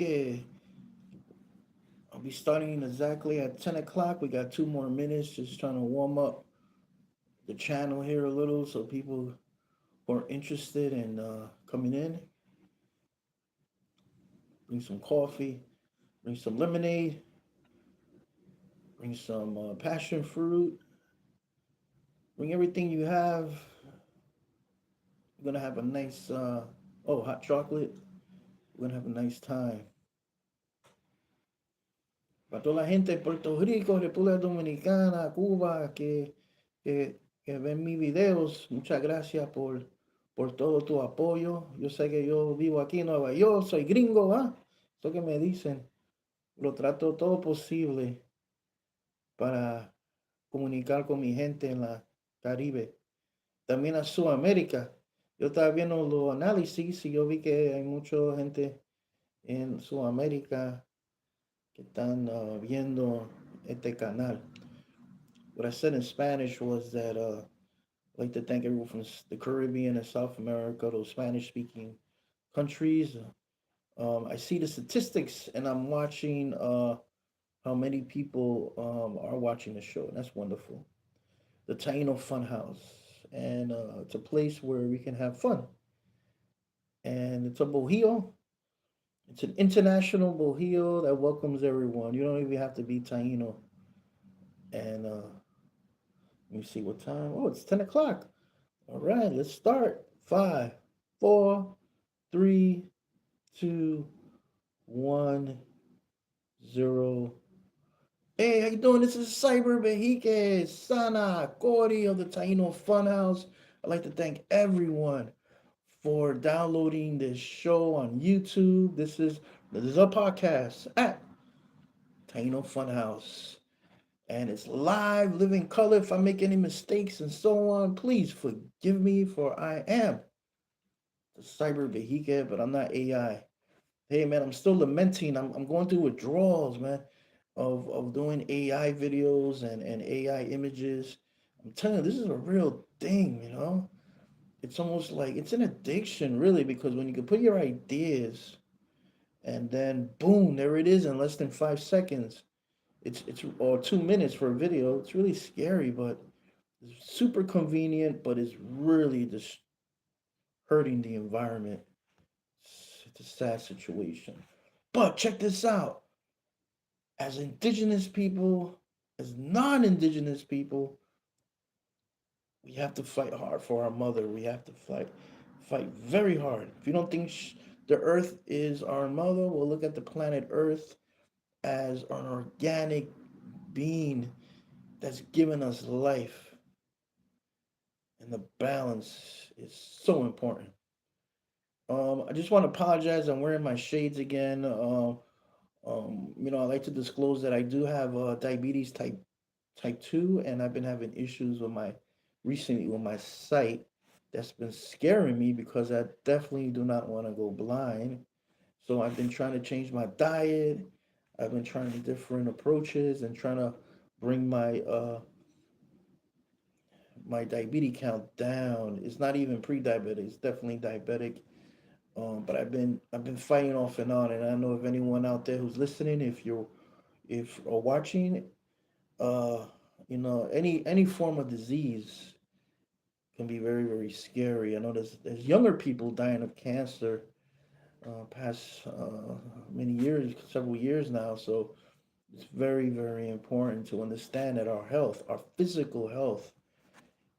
Yeah, I'll be starting exactly at 10 o'clock. We got 2 more minutes, just trying to warm up the channel here a little so people who are interested in coming in, bring some coffee, bring some lemonade, bring some passion fruit, bring everything you have. We're going to have a nice, hot chocolate. We're going to have a nice time. Para toda la gente de Puerto Rico, República Dominicana, Cuba, que ven mis videos, muchas gracias por todo tu apoyo. Yo sé que yo vivo aquí en Nueva York, soy gringo, ¿ah? Eso que me dicen, lo trato todo posible para comunicar con mi gente en la Caribe. También a Sudamérica. Yo estaba viendo los análisis y yo vi que hay mucha gente en Sudamérica que están viendo este canal. What I said in Spanish was that I'd like to thank everyone from the Caribbean and South America, those Spanish speaking countries. I see the statistics and I'm watching how many people are watching the show. That's wonderful. The Taino Fun House. And it's a place where we can have fun. And it's a bohio. It's an international bohio that welcomes everyone. You don't even have to be Taino. And let me see what time. Oh, it's 10 o'clock. All right, let's start. Five, four, three, two, one, zero. Hey, how you doing? This is Cyber Behike, Sana, Cordy of the Taino Fun House. I'd like to thank everyone for downloading this show on YouTube. This is a podcast at Taino Fun House. And it's live, living color. If I make any mistakes and so on, please forgive me, for I am the cyber vehicle, but I'm not AI. Hey man, I'm still lamenting. I'm going through withdrawals, man, of doing AI videos and AI images. I'm telling you, this is a real thing. It's almost like it's an addiction, really, because when you can put your ideas and then boom, there it is in less than 5 seconds. It's or 2 minutes for a video. It's really scary, but it's super convenient, but it's really just hurting the environment. It's a sad situation. But check this out. As indigenous people, as non-indigenous people, we have to fight hard for our mother. We have to fight very hard. If you don't think the earth is our mother, well, look at the planet Earth as an organic being that's given us life. And the balance is so important. I just want to apologize. I'm wearing my shades again. I like to disclose that I do have diabetes type 2, and I've been having issues with my recently with my sight. That's been scaring me because I definitely do not want to go blind. So I've been trying to change my diet. I've been trying different approaches and trying to bring my diabetes count down. It's not even pre-diabetic. It's definitely diabetic. But I've been fighting off and on, and I don't know if anyone out there who's listening, if or watching, uh, any form of disease can be very very scary. I know there's younger people dying of cancer past many years, several years now. So it's very very important to understand that our health, our physical health,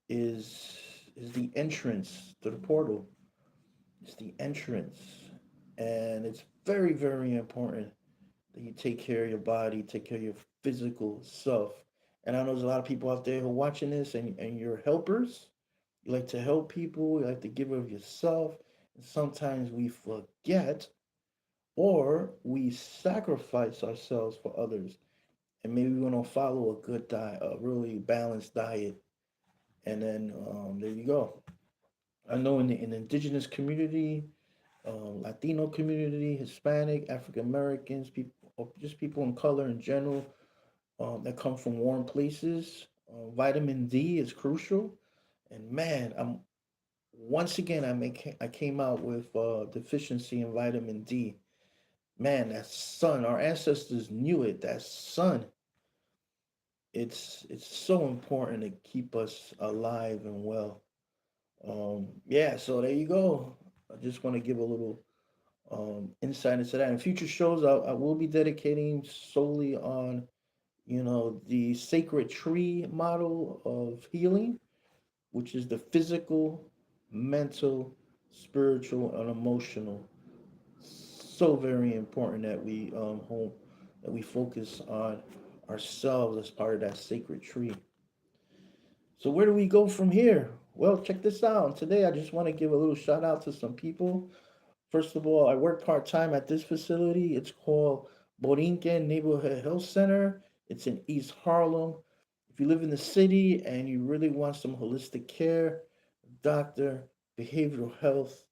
is is the entrance to the portal. It's the entrance. And it's very, very important that you take care of your body, take care of your physical self. And I know there's a lot of people out there who are watching this and you're helpers. You like to help people, you like to give of yourself. And sometimes we forget or we sacrifice ourselves for others. And maybe we want to follow a good diet, a really balanced diet. And then there you go. I know in the indigenous community, Latino community, Hispanic, African Americans, people, or just people in color in general that come from warm places. Vitamin D is crucial, and man, I'm once again I came out with deficiency in vitamin D. man, that sun, our ancestors knew it. That sun, it's so important to keep us alive and well. Yeah, so there you go. I just want to give a little insight into that. In future shows, I will be dedicating solely on, the sacred tree model of healing, which is the physical, mental, spiritual, and emotional. So very important that we focus on ourselves as part of that sacred tree. So where do we go from here? Well, check this out. Today, I just want to give a little shout out to some people. First of all, I work part time at this facility. It's called Borinquen Neighborhood Health Center. It's in East Harlem. If you live in the city and you really want some holistic care, doctor, behavioral health,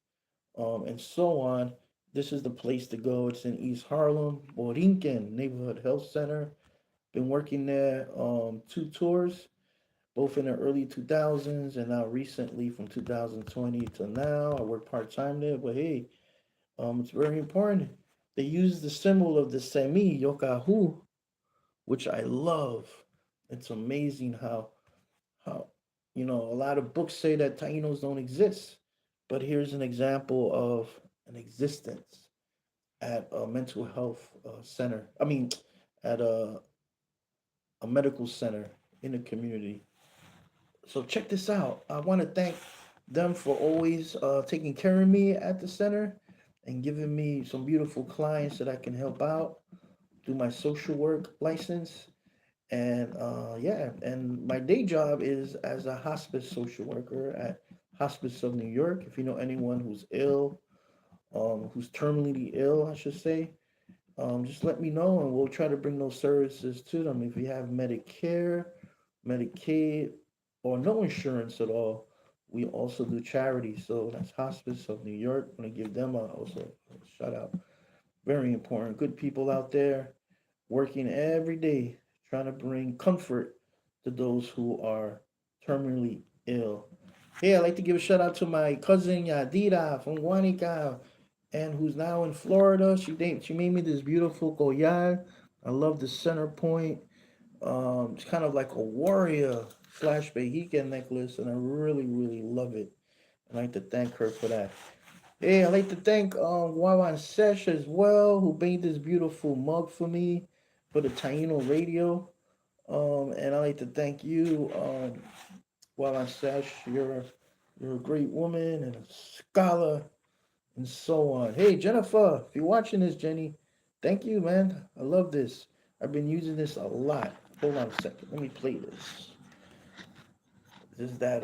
and so on, this is the place to go. It's in East Harlem, Borinquen Neighborhood Health Center. Been working there two tours, both in the early 2000s and now recently from 2020 to now. I work part time there, but hey, it's very important. They use the symbol of the semi yokahu, which I love. It's amazing how a lot of books say that Tainos don't exist, but here's an example of an existence at a mental health center. I mean, at a medical center in the community. So check this out. I want to thank them for always taking care of me at the center and giving me some beautiful clients that I can help out through my social work license. And yeah, and my day job is as a hospice social worker at Hospice of New York. If you know anyone who's ill, who's terminally ill, I should say, just let me know and we'll try to bring those services to them. If you have Medicare, Medicaid, or no insurance at all, we also do charity. So that's Hospice of New York. I want to give them also a shout out. Very important. Good people out there working every day trying to bring comfort to those who are terminally ill. Hey, I'd like to give a shout out to my cousin Yadira from Guanica and who's now in Florida. She made me this beautiful collar. I love the center point. It's kind of like a warrior slash Behica necklace, and I really, really love it. I'd like to thank her for that. Hey, I'd like to thank Wawan Sesh as well, who made this beautiful mug for me for the Taino Radio. And I'd like to thank you, Wawan Sesh. You're a great woman and a scholar and so on. Hey, Jennifer, if you're watching this, Jenny, thank you, man. I love this. I've been using this a lot. Hold on a second. Let me play this. This is that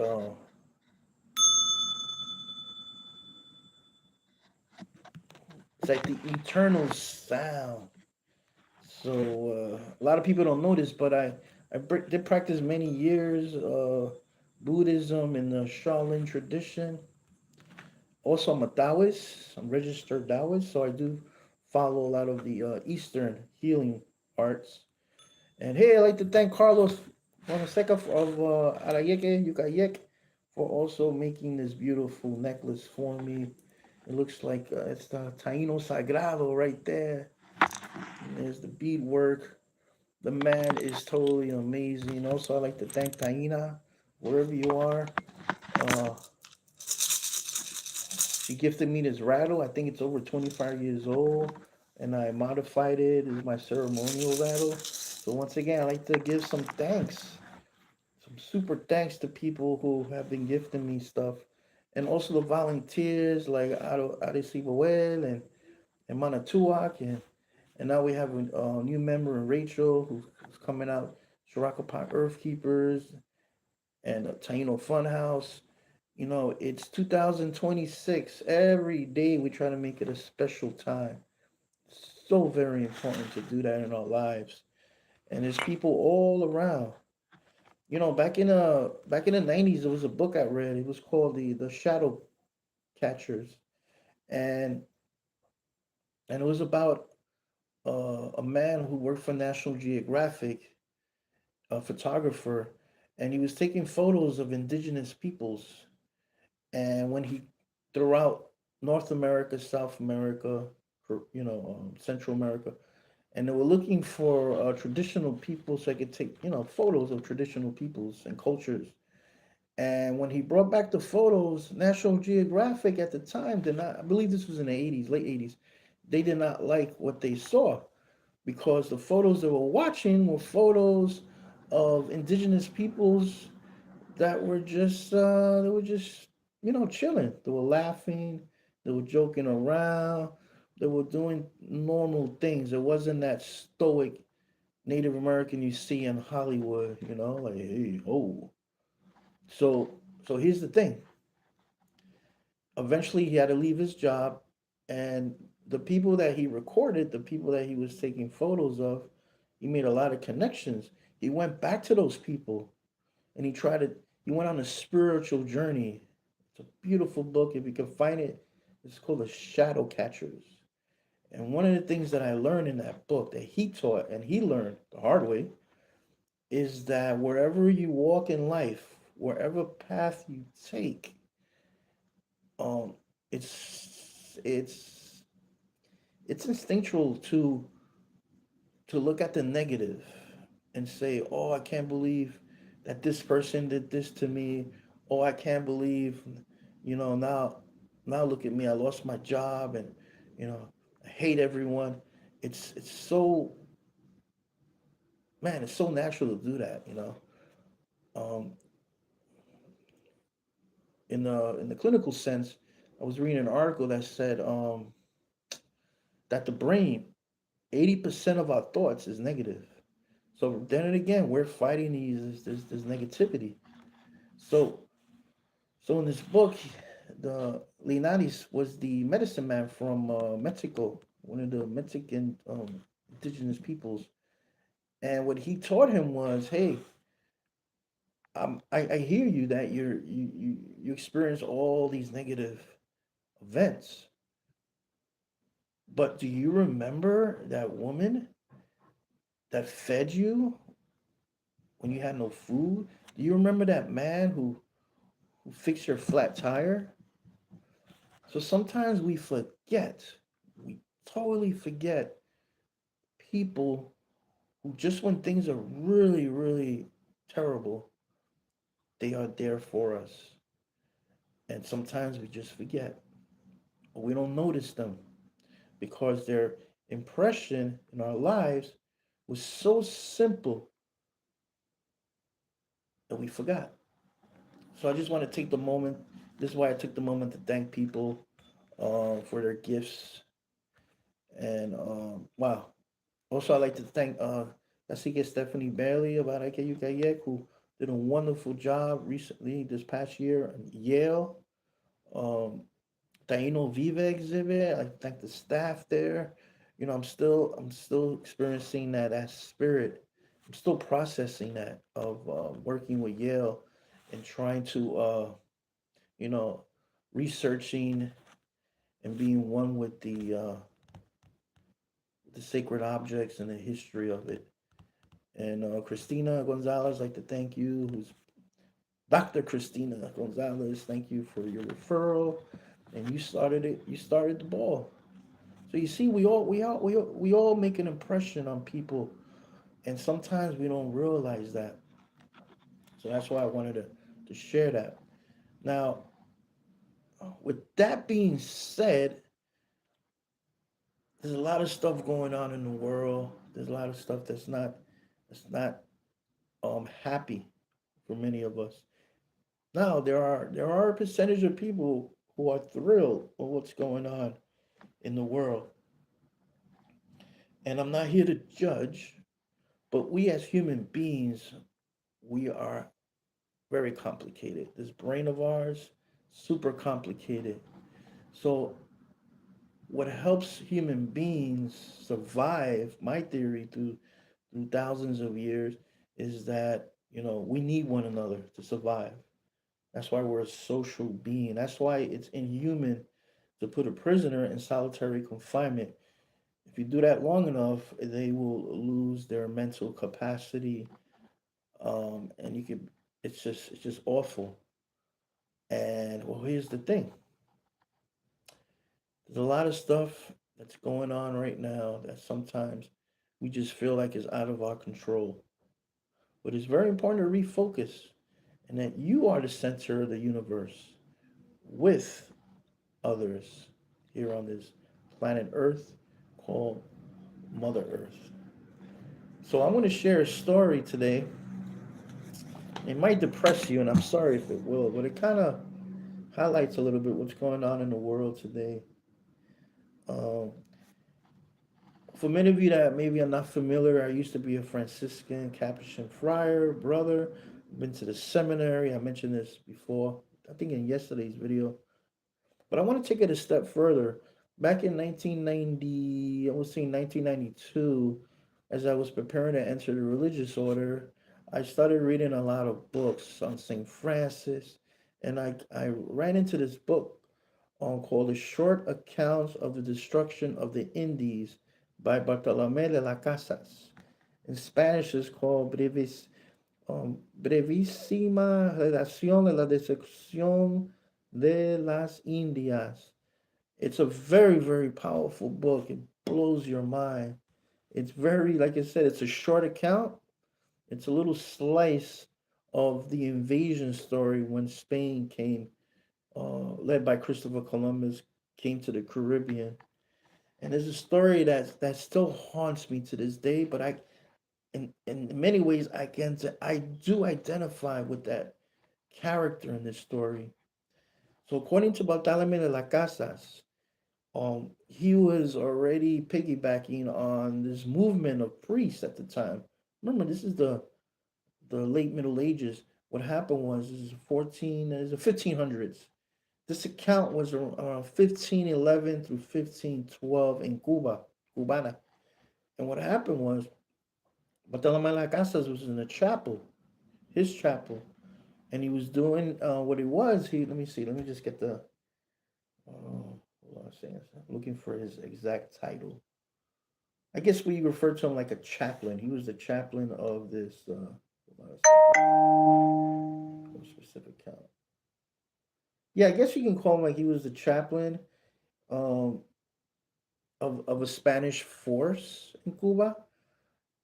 it's like the eternal sound. So a lot of people don't know this, but I did practice many years Buddhism in the Shaolin tradition. Also, I'm a Taoist. I'm registered Taoist, so I do follow a lot of the Eastern healing arts. And hey, I'd like to thank Carlos Fonseca of Arayeke Yukayek for also making this beautiful necklace for me. It looks like it's the Taino Sagrado right there. And there's the beadwork. The man is totally amazing. Also, I'd like to thank Taina, wherever you are. Uh, she gifted me this rattle. I think it's over 25 years old. And I modified it. It's my ceremonial rattle. So once again, I'd like to give some thanks. Some super thanks to people who have been gifting me stuff. And also the volunteers like Adesiboel and Manatuak. And now we have a new member in Rachel who's coming out. Shirakapat Earth Keepers and Taino Fun House. It's 2026. Every day we try to make it a special time. So very important to do that in our lives. And there's people all around. Back in the 90s, there was a book I read. It was called the Shadow Catchers, and and it was about a man who worked for National Geographic, a photographer, and he was taking photos of indigenous peoples. And when he throughout North America, South America, Central America, and they were looking for traditional people so they could take photos of traditional peoples and cultures. And when he brought back the photos, National Geographic at the time did not. I believe this was in the '80s, late '80s. They did not like what they saw because the photos they were watching were photos of indigenous peoples that were just chilling. They were laughing, they were joking around, they were doing normal things. It wasn't that stoic Native American you see in Hollywood, like hey, oh. So here's the thing. Eventually he had to leave his job, and the people that he recorded, the people that he was taking photos of, he made a lot of connections. He went back to those people and he went on a spiritual journey. It's a beautiful book. If you can find it, it's called The Shadow Catchers. And one of the things that I learned in that book that he taught and he learned the hard way is that wherever you walk in life, wherever path you take, um, it's it's instinctual to look at the negative and say, "Oh, I can't believe that this person did this to me. Oh, I can't believe, now look at me. I lost my job, and you know, I hate everyone." It's so man, it's so natural to do that. Um, in the clinical sense, I was reading an article that said that the brain, 80% of our thoughts is negative. So then and again, we're fighting this negativity. So So in this book, the Linares was the medicine man from Mexico, one of the Mexican indigenous peoples. And what he taught him was, hey, I hear you that you experience all these negative events, but do you remember that woman that fed you when you had no food? Do you remember that man who fixed your flat tire? So sometimes we totally forget people who just when things are really, really terrible, they are there for us. And sometimes we just forget or we don't notice them because their impression in our lives was so simple that we forgot. So I just want to take the moment. This is why I took the moment to thank people for their gifts. And wow, also, I'd like to thank Jessica Stephanie Bailey of Arakeyu Kayek, who did a wonderful job recently this past year at Yale. Um, Taino Vive exhibit. I thank the staff there. I'm still experiencing that spirit. I'm still processing that of working with Yale and trying to you know researching and being one with the sacred objects and the history of it. And Christina Gonzalez, I'd like to thank you, who's Dr. Christina Gonzalez. Thank you for your referral, and you started it. You started the ball. So you see, we all make an impression on people, and sometimes we don't realize that. So that's why I wanted to share that. Now, with that being said, there's a lot of stuff going on in the world. There's a lot of stuff that's not happy for many of us. Now there are a percentage of people who are thrilled with what's going on in the world. And I'm not here to judge, but we as human beings, we are very complicated. This brain of ours, super complicated. So what helps human beings survive, my theory, through thousands of years, is that, we need one another to survive. That's why we're a social being. That's why it's inhuman to put a prisoner in solitary confinement. If you do that long enough, they will lose their mental capacity, and you could. It's just awful. And well, here's the thing. There's a lot of stuff. that's going on right now that sometimes we just feel like is out of our control. But it's very important to refocus and that you are the center of the universe with others here on this planet Earth called Mother Earth. So I want to share a story today. It might depress you, and I'm sorry if it will, but it kind of highlights a little bit what's going on in the world today. Um, for many of you that maybe are not familiar, I used to be a Franciscan Capuchin friar, brother. Been to the seminary. I mentioned this before, I think in yesterday's video. But I want to take it a step further. Back in 1990, I was saying 1992, as I was preparing to enter the religious order, I started reading a lot of books on St. Francis, and I ran into this book called The Short Accounts of the Destruction of the Indies by Bartolomé de las Casas. In Spanish, it's called Brevísima Relación de la Destrucción de las Indias. It's a very, very powerful book. It blows your mind. It's very, like I said, it's a short account. It's a little slice of the invasion story when Spain came, led by Christopher Columbus, came to the Caribbean. And there's a story that still haunts me to this day. But in many ways, I do identify with that character in this story. So according to Bartolome de las Casas, he was already piggybacking on this movement of priests at the time. Remember, this is the late Middle Ages. What happened was this is the 1500s. This account was around 1511 through 1512 in Cuba, Cubana. And what happened was Bartolome de las Casas was in a chapel, his chapel, and he was doing what it was. He let me see, let me just get the hold on a second. I'm looking for his exact title. I guess we refer to him like a chaplain. He was the chaplain of this. Hold on a specific count. Yeah, I guess you can call him like he was the chaplain um, of a Spanish force in Cuba,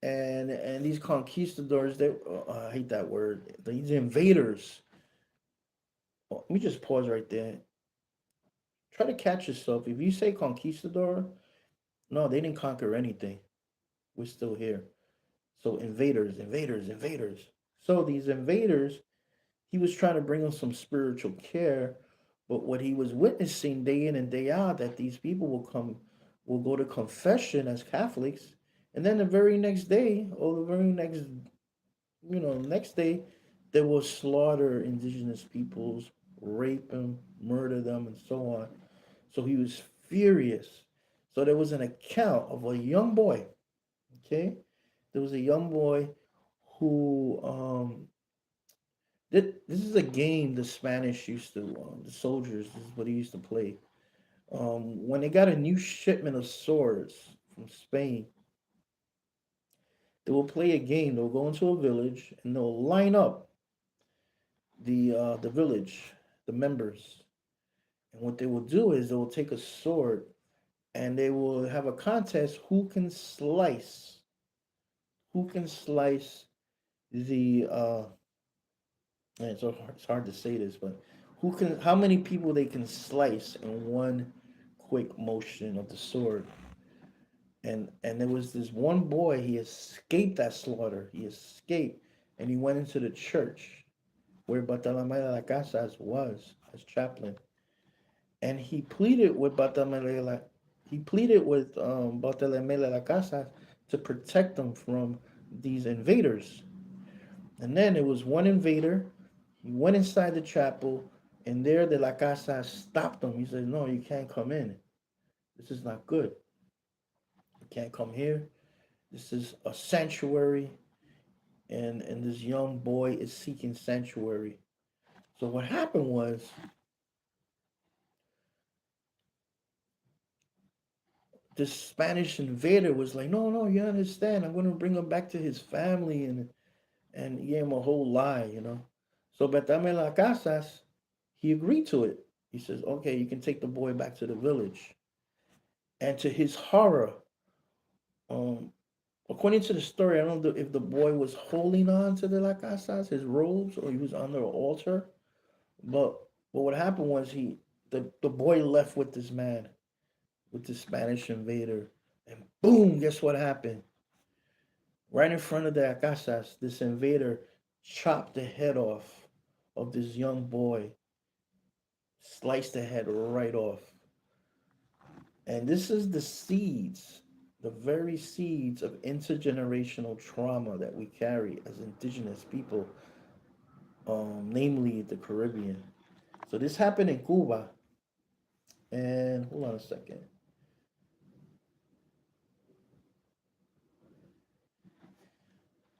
and these conquistadors. They I hate that word. These invaders. Let me just pause right there. Try to catch yourself. If you say conquistador, no, they didn't conquer anything. We're still here. So invaders, invaders, invaders. So these invaders, he was trying to bring them some spiritual care, but what he was witnessing day in and day out that these people will go to confession as Catholics, and then the very next day, or the very next, next day, they will slaughter indigenous peoples, rape them, murder them, and so on. So he was furious. So there was an account of a young boy. Okay, there was a young boy who this is a game the Spanish used to the soldiers. This is what he used to play. When they got a new shipment of swords from Spain, they will play a game. They'll go into a village and they'll line up the village, the members, and what they will do is they will take a sword and they will have a contest who can slice the and it's hard to say this, but how many people they can slice in one quick motion of the sword. And there was this one boy, he escaped that slaughter. He escaped and he went into the church where Bartolomé de las Casas was as chaplain. And he pleaded with Bartolomé de las Casas to protect them from these invaders. And then it was one invader. He went inside the chapel, and there the La Casa stopped him. He said, "No, you can't come in. This is not good. You can't come here. This is a sanctuary, and this young boy is seeking sanctuary." So what happened was this Spanish invader was like, "No, no, you understand. I'm going to bring him back to his family," and he gave him a whole lie. So Betame La Casas, he agreed to it. He says, "Okay, you can take the boy back to the village." And to his horror, um, according to the story, I don't know if the boy was holding on to the La Casas, his robes, or he was under an altar. But what happened was the boy left with this man, with the Spanish invader, and boom, guess what happened? Right in front of the Acasas, this invader chopped the head off of this young boy, sliced the head right off. And this is the seeds, the very seeds of intergenerational trauma that we carry as indigenous people, namely the Caribbean. So this happened in Cuba. And hold on a second.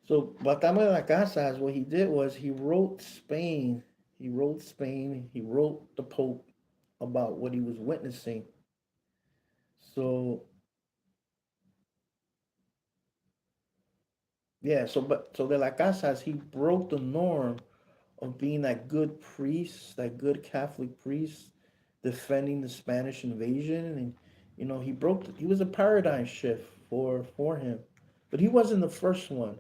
So Batama de la Casas, what he did was he wrote Spain. He wrote Spain. He wrote the Pope about what he was witnessing. So yeah, so de la Casas, he broke the norm of being that good priest, that good Catholic priest, defending the Spanish invasion, and he was a paradigm shift for him, but he wasn't the first one.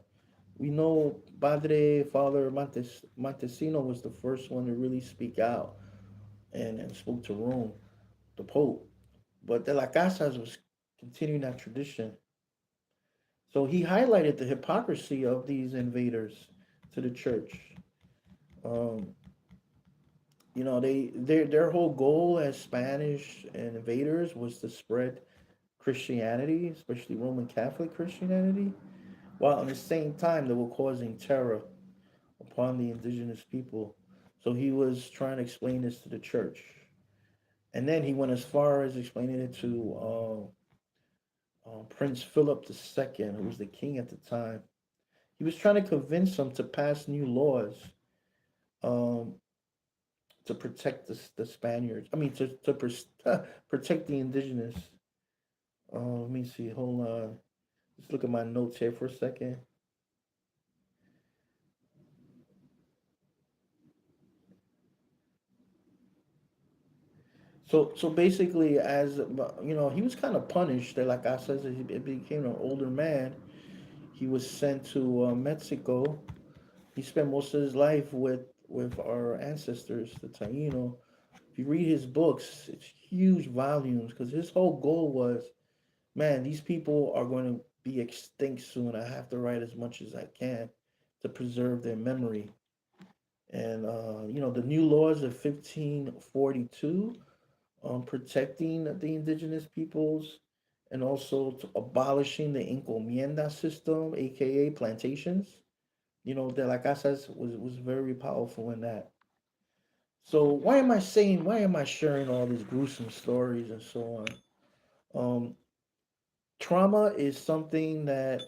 We know Father Montesino was the first one to really speak out and spoke to Rome, the Pope. But De La Casas was continuing that tradition. So he highlighted the hypocrisy of these invaders to the church. Um, their whole goal as Spanish and invaders was to spread Christianity, especially Roman Catholic Christianity, while at the same time they were causing terror upon the indigenous people. So he was trying to explain this to the church. And then he went as far as explaining it to Prince Philip II, who was the king at the time. He was trying to convince him to pass new laws um, to protect the Spaniards. I mean, protect the indigenous. Let me see. Hold on. Just look at my notes here for a second. So basically, as he was kind of punished. Like I said, he became an older man. He was sent to Mexico. He spent most of his life with our ancestors, the Taino. If you read his books, it's huge volumes because his whole goal was, man, these people are going to be extinct soon. I have to write as much as I can to preserve their memory. And the new laws of 1542 protecting the indigenous peoples and also to abolishing the encomienda system, aka plantations. De la Casas was very powerful in that. So why am I sharing all these gruesome stories and so on? Trauma is something that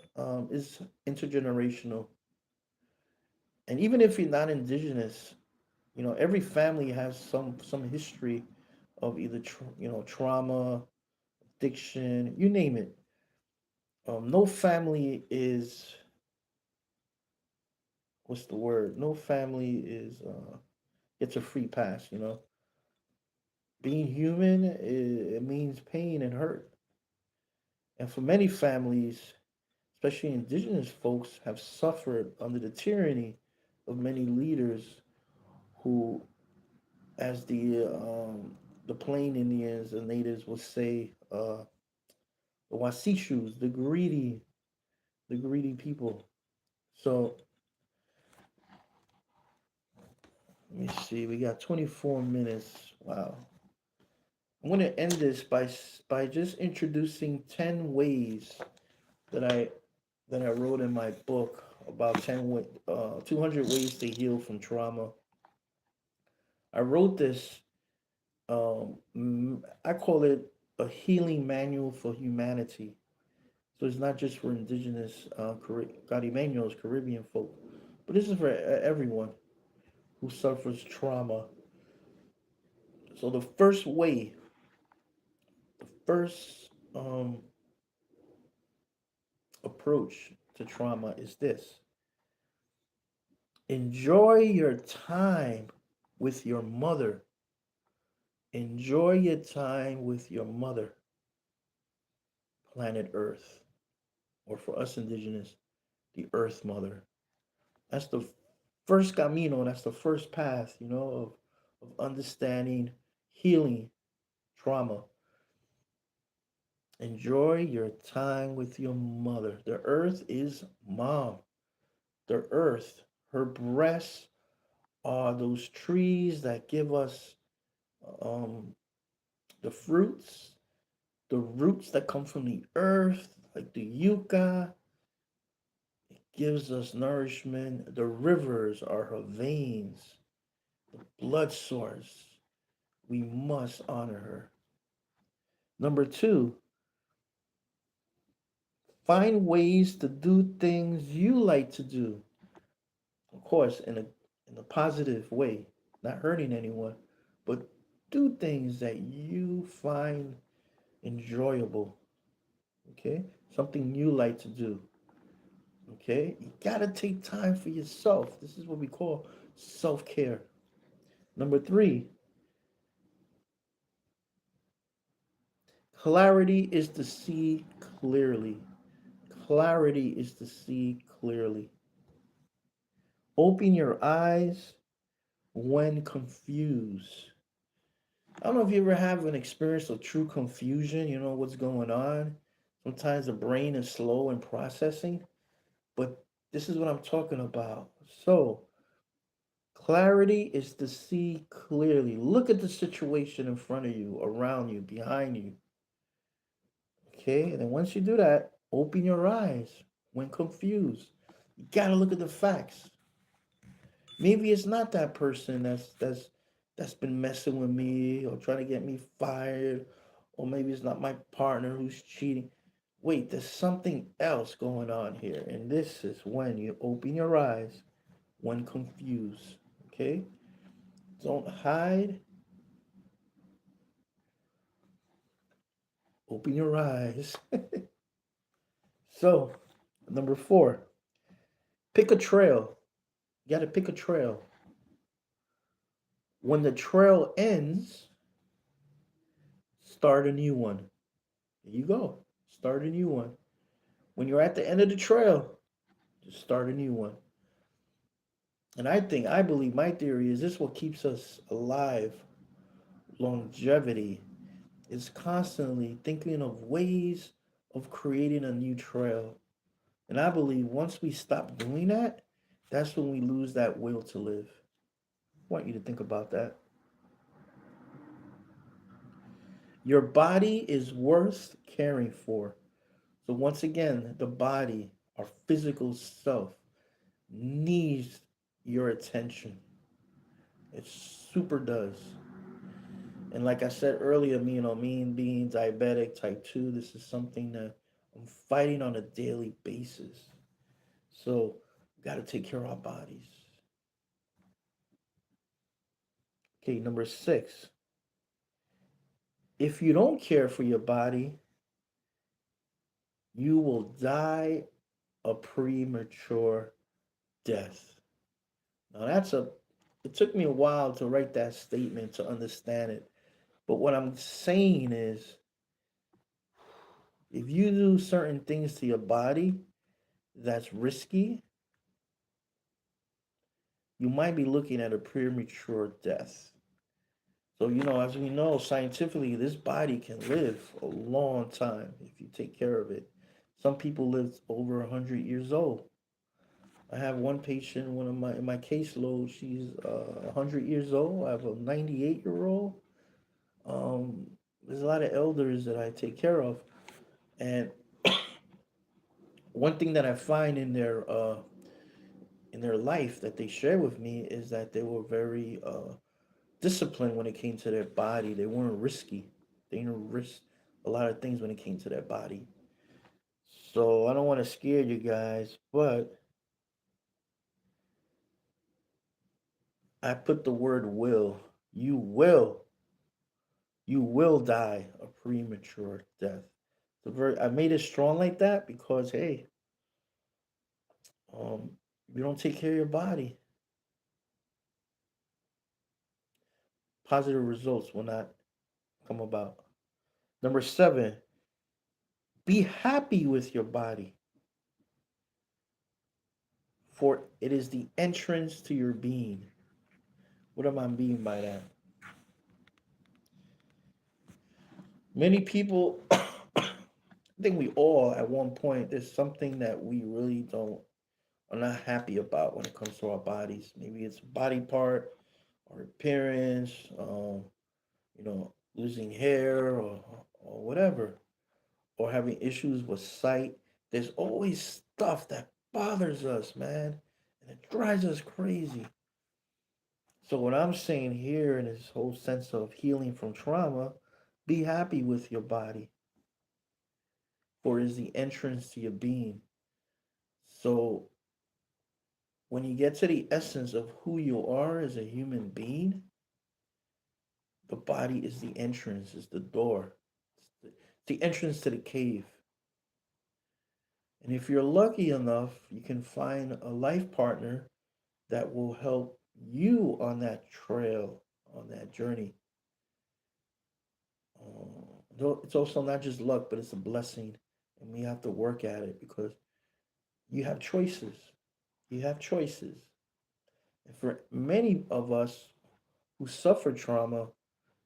is intergenerational, and even if you're not indigenous, every family has some history of either trauma, addiction, you name it. No family is what's the word? No family is gets a free pass. Being human it means pain and hurt, and for many families, especially indigenous folks, have suffered under the tyranny of many leaders who, as the plain Indians and natives will say, the Wasishus, the greedy people. So let me see. We got 24 minutes. Wow. I'm going to end this by just introducing 10 ways that I wrote in my book about 200 ways to heal from trauma. I wrote this. I call it a healing manual for humanity. So it's not just for indigenous Caribeños, Caribbean folk, but this is for everyone who suffers trauma. So the first approach to trauma is this: enjoy your time with your mother. Enjoy your time with your mother. planet Earth, or for us indigenous, the Earth Mother. That's the first camino, that's the first path, of understanding, healing trauma. Enjoy your time with your mother. The earth is mom. The earth, her breasts are those trees that give us um, the fruits, the roots that come from the earth, like the yucca. It gives us nourishment. The rivers are her veins, the blood source. We must honor her. Number two, find ways to do things you like to do. Of course, in a positive way, not hurting anyone, but do things that you find enjoyable. Okay, something you like to do. Okay, you gotta take time for yourself. This is what we call self care. Number three, clarity is to see clearly. Clarity is to see clearly. Open your eyes when confused. I don't know if you ever have an experience of true confusion, what's going on. Sometimes the brain is slow in processing, but this is what I'm talking about. So, clarity is to see clearly. Look at the situation in front of you, around you, behind you. Okay? And then once you do that, open your eyes when confused. You got to look at the facts. Maybe it's not that person that's been messing with me or trying to get me fired, or maybe it's not my partner who's cheating. Wait, there's something else going on here, and this is when you open your eyes when confused. Okay, don't hide. Open your eyes. So, number four, pick a trail. You got to pick a trail. When the trail ends, start a new one. There you go. Start a new one. When you're at the end of the trail, just start a new one. And I believe, my theory is this what keeps us alive. Longevity is constantly thinking of ways of creating a new trail. And I believe once we stop doing that, that's when we lose that will to live. I want you to think about that. Your body is worth caring for. So, once again, the body, our physical self, needs your attention. It super does. And like I said earlier, me being diabetic type 2, this is something that I'm fighting on a daily basis. So we got to take care of our bodies. Okay, number six. If you don't care for your body, you will die a premature death. Now it took me a while to write that statement to understand it. But what I'm saying is, if you do certain things to your body that's risky, you might be looking at a premature death. So, as we know, scientifically, this body can live a long time if you take care of it. Some people live over 100 years old. I have one patient, one of my in my caseload. She's 100 years old. I have a 98-year-old. Um, there's a lot of elders that I take care of, and one thing that I find in their life that they share with me is that they were very disciplined when it came to their body. They weren't risky. They didn't risk a lot of things when it came to their body. So I don't want to scare you guys, but I put the word will. You will, you will die a premature death. I made it strong like that because hey, um, you don't take care of your body, positive results will not come about. Number seven, Be happy with your body, for it is the entrance to your being. What am I mean by that? Many people, I think we all at one point, there's something that we really don't are not happy about when it comes to our bodies. Maybe it's a body part or appearance, losing hair or whatever, or having issues with sight. There's always stuff that bothers us, man, and it drives us crazy. So what I'm saying here in this whole sense of healing from trauma, be happy with your body, for it is the entrance to your being. So when you get to the essence of who you are as a human being, the body is the entrance, is the door, it's the entrance to the cave. And if you're lucky enough, you can find a life partner that will help you on that trail, on that journey. It's also not just luck, but it's a blessing. And we have to work at it because you have choices. You have choices. And for many of us who suffer trauma,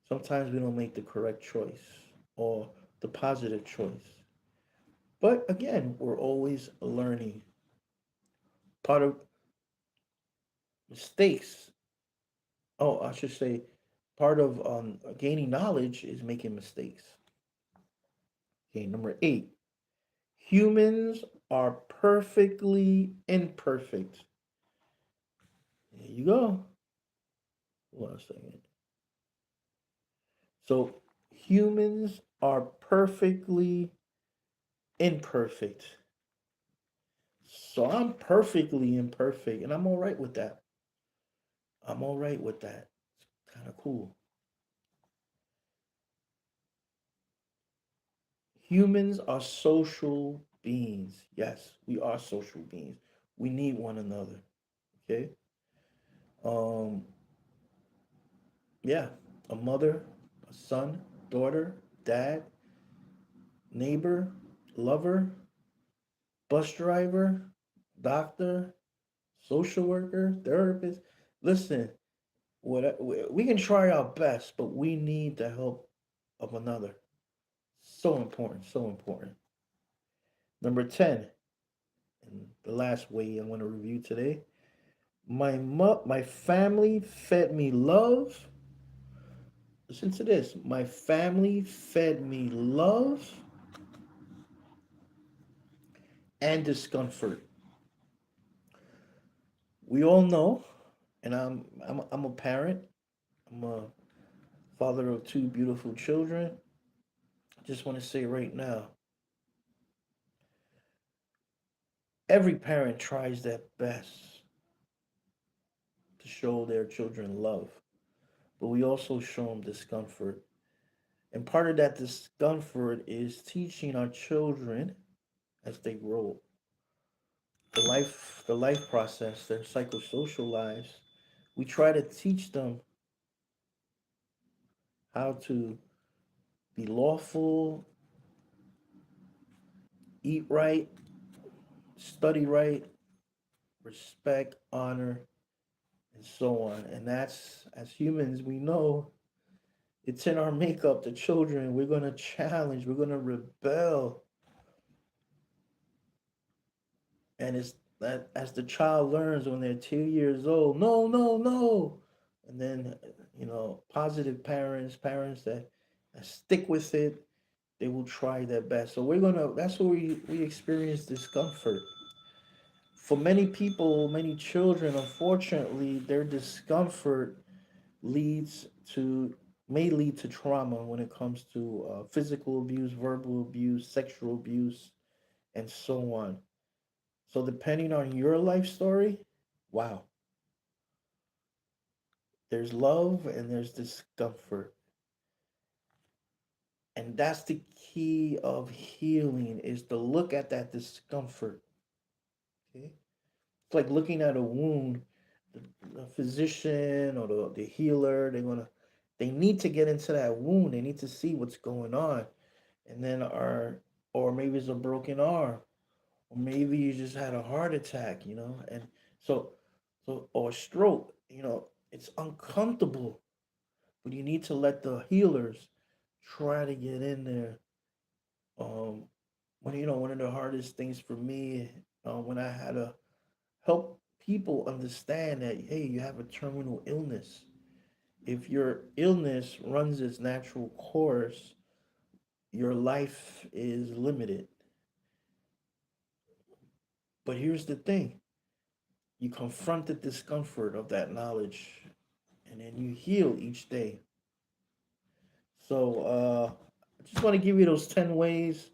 sometimes we don't make the correct choice or the positive choice. But again, we're always learning. Part of mistakes, oh, I should say, part of gaining knowledge is making mistakes. Okay, number 8. Humans are perfectly imperfect. There you go. Hold on a second. So, humans are perfectly imperfect. So, I'm perfectly imperfect, and I'm all right with that. I'm all right with that. It's kind of cool. Humans are social beings. Yes, we are social beings. We need one another. Okay. Um. Yeah. A mother, a son, daughter, dad, neighbor, lover, bus driver, doctor, social worker, therapist. Listen, we can try our best, but we need the help of another. So important. So important. Number 10, and the last way I want to review today. My family fed me love. Listen to this. My family fed me love and discomfort. We all know, and I'm a parent. I'm a father of two beautiful children. I just want to say right now, every parent tries their best to show their children love, but we also show them discomfort. And part of that discomfort is teaching our children as they grow the life process, their psychosocial lives. We try to teach them how to be lawful, eat right, study right, respect, honor, and so on. And that's, as humans, we know it's in our makeup. The children, we're going to challenge, we're going to rebel. And it's that as the child learns when they're 2 years old, no, no, no. And then, positive parents that stick with it, they will try their best. So that's where we experience discomfort. For many people, many children, unfortunately, their discomfort leads to may lead to trauma when it comes to physical abuse, verbal abuse, sexual abuse, and so on. So depending on your life story, wow, there's love and there's discomfort. And that's the key of healing is to look at that discomfort. Okay? It's like looking at a wound. The physician or the healer, they need to get into that wound. They need to see what's going on. And then our or maybe it's a broken arm, or maybe you just had a heart attack, and so or a stroke, it's uncomfortable, but you need to let the healers try to get in there. Um, one of the hardest things for me, when I had to help people understand that, hey, you have a terminal illness. If your illness runs its natural course, your life is limited. But here's the thing: you confront the discomfort of that knowledge, and then you heal each day. So I just want to give you those 10 ways.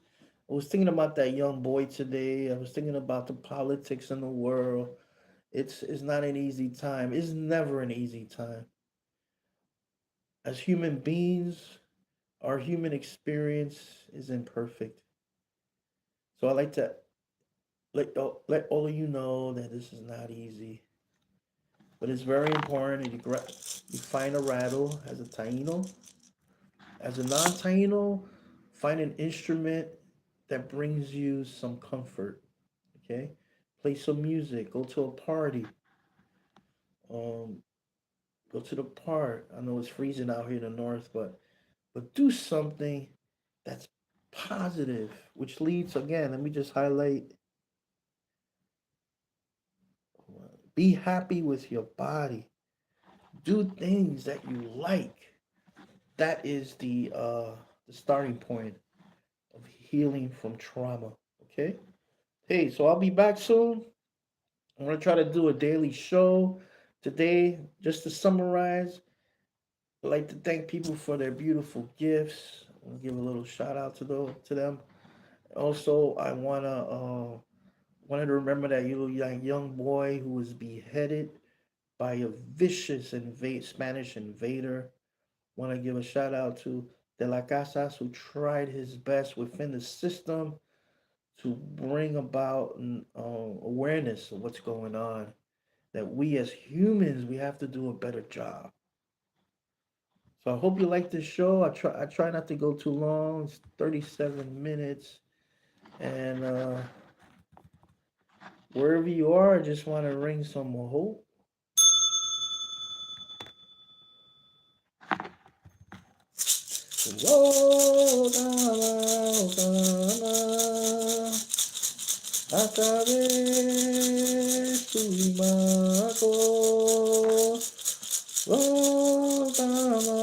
I was thinking about that young boy today. I was thinking about the politics in the world. It's not an easy time. It's never an easy time. As human beings, our human experience is imperfect. So I like to let all of you know that this is not easy, but it's very important. You find a rattle as a Taino. As a non-Taino, find an instrument that brings you some comfort. Okay, play some music. Go to a party. Um, go to the park. I know it's freezing out here in the north, but do something that's positive, which leads again. Let me just highlight: be happy with your body. Do things that you like. That is the starting point of healing from trauma. Okay. Hey, so I'll be back soon. I'm gonna try to do a daily show today. Just to summarize, I'd like to thank people for their beautiful gifts. I'll give a little shout out to them. Also, I wanted to remember that young boy who was beheaded by a vicious Spanish invader. Want to give a shout out to De La Casas, who tried his best within the system to bring about awareness of what's going on. That we as humans, we have to do a better job. So I hope you like this show. I try not to go too long. It's 37 minutes, and wherever you are, I just want to ring some hope. Whoa, Akabe Suimako Rokama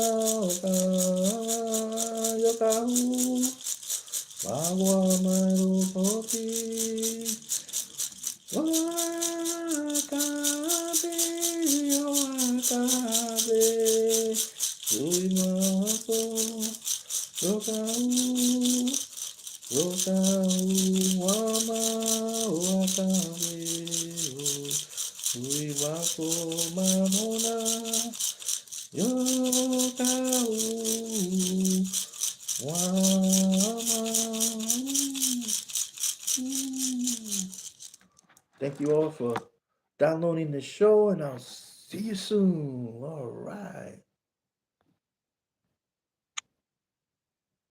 Yokahu Bagwa Marukoki Wakabe Yoakabe Suimako Yokahu Wama Wakame Uiwako Mamona Yokau Wama. Thank you all for downloading the show, and I'll see you soon. All right.